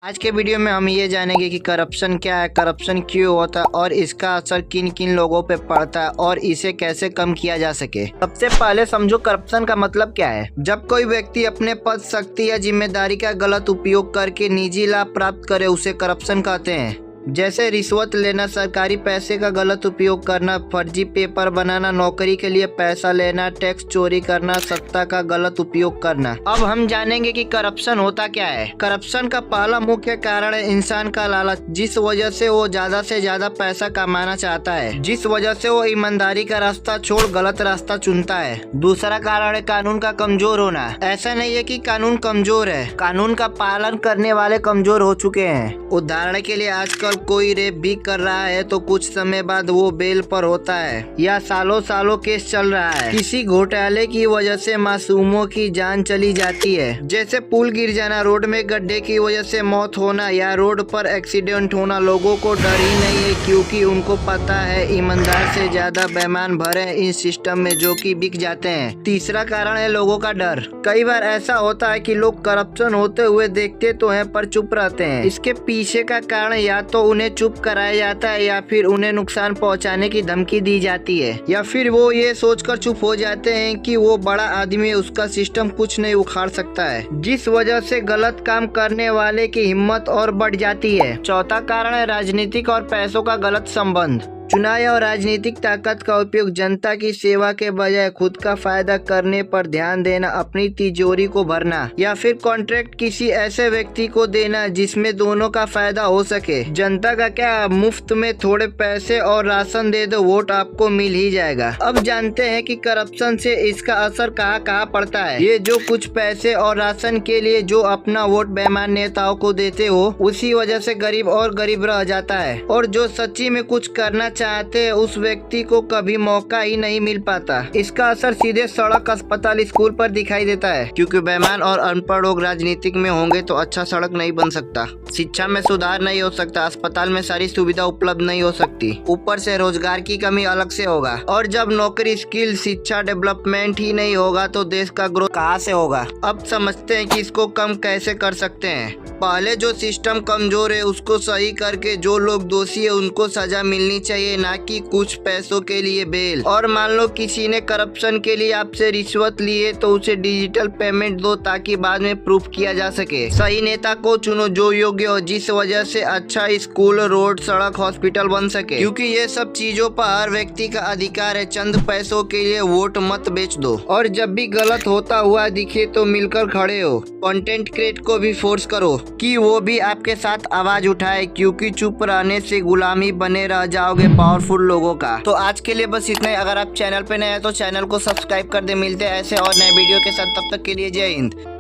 आज के वीडियो में हम ये जानेंगे कि करप्शन क्या है, करप्शन क्यों होता है और इसका असर किन किन लोगों पे पड़ता है और इसे कैसे कम किया जा सके। सबसे पहले समझो करप्शन का मतलब क्या है। जब कोई व्यक्ति अपने पद, शक्ति या जिम्मेदारी का गलत उपयोग करके निजी लाभ प्राप्त करे उसे करप्शन कहते हैं। जैसे रिश्वत लेना, सरकारी पैसे का गलत उपयोग करना, फर्जी पेपर बनाना, नौकरी के लिए पैसा लेना, टैक्स चोरी करना, सत्ता का गलत उपयोग करना। अब हम जानेंगे कि करप्शन होता क्या है। करप्शन का पहला मुख्य कारण है इंसान का लालच, जिस वजह से वो ज्यादा से ज्यादा पैसा कमाना चाहता है, जिस वजह से वो ईमानदारी का रास्ता छोड़ गलत रास्ता चुनता है। दूसरा कारण है कानून का कमजोर होना। ऐसा नहीं है कि कानून कमजोर है, कानून का पालन करने वाले कमजोर हो चुके हैं। उदाहरण के लिए आजकल कोई रेप भी कर रहा है तो कुछ समय बाद वो बेल पर होता है या सालों सालों केस चल रहा है। किसी घोटाले की वजह से मासूमों की जान चली जाती है, जैसे पुल गिर जाना, रोड में गड्ढे की वजह से मौत होना या रोड पर एक्सीडेंट होना। लोगों को डर ही नहीं है क्योंकि उनको पता है ईमानदार से ज्यादा बेईमान भरे इस सिस्टम में जो कि बिक जाते हैं। तीसरा कारण है लोगों का डर। कई बार ऐसा होता है कि लोग करप्शन होते हुए देखते तो हैं पर चुप रहते हैं। इसके पीछे का कारण या तो उन्हें चुप कराया जाता है या फिर उन्हें नुकसान पहुंचाने की धमकी दी जाती है या फिर वो ये सोचकर चुप हो जाते हैं कि वो बड़ा आदमी है, उसका सिस्टम कुछ नहीं उखाड़ सकता है, जिस वजह से गलत काम करने वाले की हिम्मत और बढ़ जाती है। चौथा कारण है राजनीतिक और पैसों का गलत संबंध। चुनाव और राजनीतिक ताकत का उपयोग जनता की सेवा के बजाय खुद का फायदा करने पर ध्यान देना, अपनी तिजोरी को भरना या फिर कॉन्ट्रैक्ट किसी ऐसे व्यक्ति को देना जिसमें दोनों का फायदा हो सके। जनता का क्या, मुफ्त में थोड़े पैसे और राशन दे दो, वोट आपको मिल ही जाएगा। अब जानते हैं कि करप्शन से इसका असर कहाँ कहाँ पड़ता है। ये जो कुछ पैसे और राशन के लिए जो अपना वोट बेईमान नेताओं को देते हो, उसी वजह से गरीब और गरीब रह जाता है और जो सच्ची में कुछ करना चाहते हैं उस व्यक्ति को कभी मौका ही नहीं मिल पाता। इसका असर सीधे सड़क, अस्पताल, स्कूल पर दिखाई देता है, क्योंकि बेईमान और अनपढ़ लोग राजनीतिक में होंगे तो अच्छा सड़क नहीं बन सकता, शिक्षा में सुधार नहीं हो सकता, अस्पताल में सारी सुविधा उपलब्ध नहीं हो सकती, ऊपर से रोजगार की कमी अलग से होगा। और जब नौकरी, स्किल, शिक्षा डेवलपमेंट ही नहीं होगा तो देश का ग्रोथ कहाँ से होगा। अब समझते हैं कि इसको कम कैसे कर सकते हैं। पहले जो सिस्टम कमजोर है उसको सही करके जो लोग दोषी है उनको सजा मिलनी चाहिए, ना कि कुछ पैसों के लिए बेल। और मान लो किसी ने करप्शन के लिए आपसे रिश्वत ली है तो उसे डिजिटल पेमेंट दो ताकि बाद में प्रूफ किया जा सके। सही नेता को चुनो जो योग्य हो, जिस वजह से अच्छा स्कूल, रोड, सड़क, हॉस्पिटल बन सके, क्योंकि ये सब चीजों पर हर व्यक्ति का अधिकार है। चंद पैसों के लिए वोट मत बेच दो। और जब भी गलत होता हुआ दिखे तो मिलकर खड़े हो। कंटेंट क्रिएटर को भी फोर्स करो कि वो भी आपके साथ आवाज उठाए, क्योंकि चुप रहने से गुलामी बने रह जाओगे पावरफुल लोगों का। तो आज के लिए बस इतना ही। अगर आप चैनल पे नए हैं तो चैनल को सब्सक्राइब कर दे। मिलते हैं ऐसे और नए वीडियो के साथ, तब तक के लिए जय हिंद।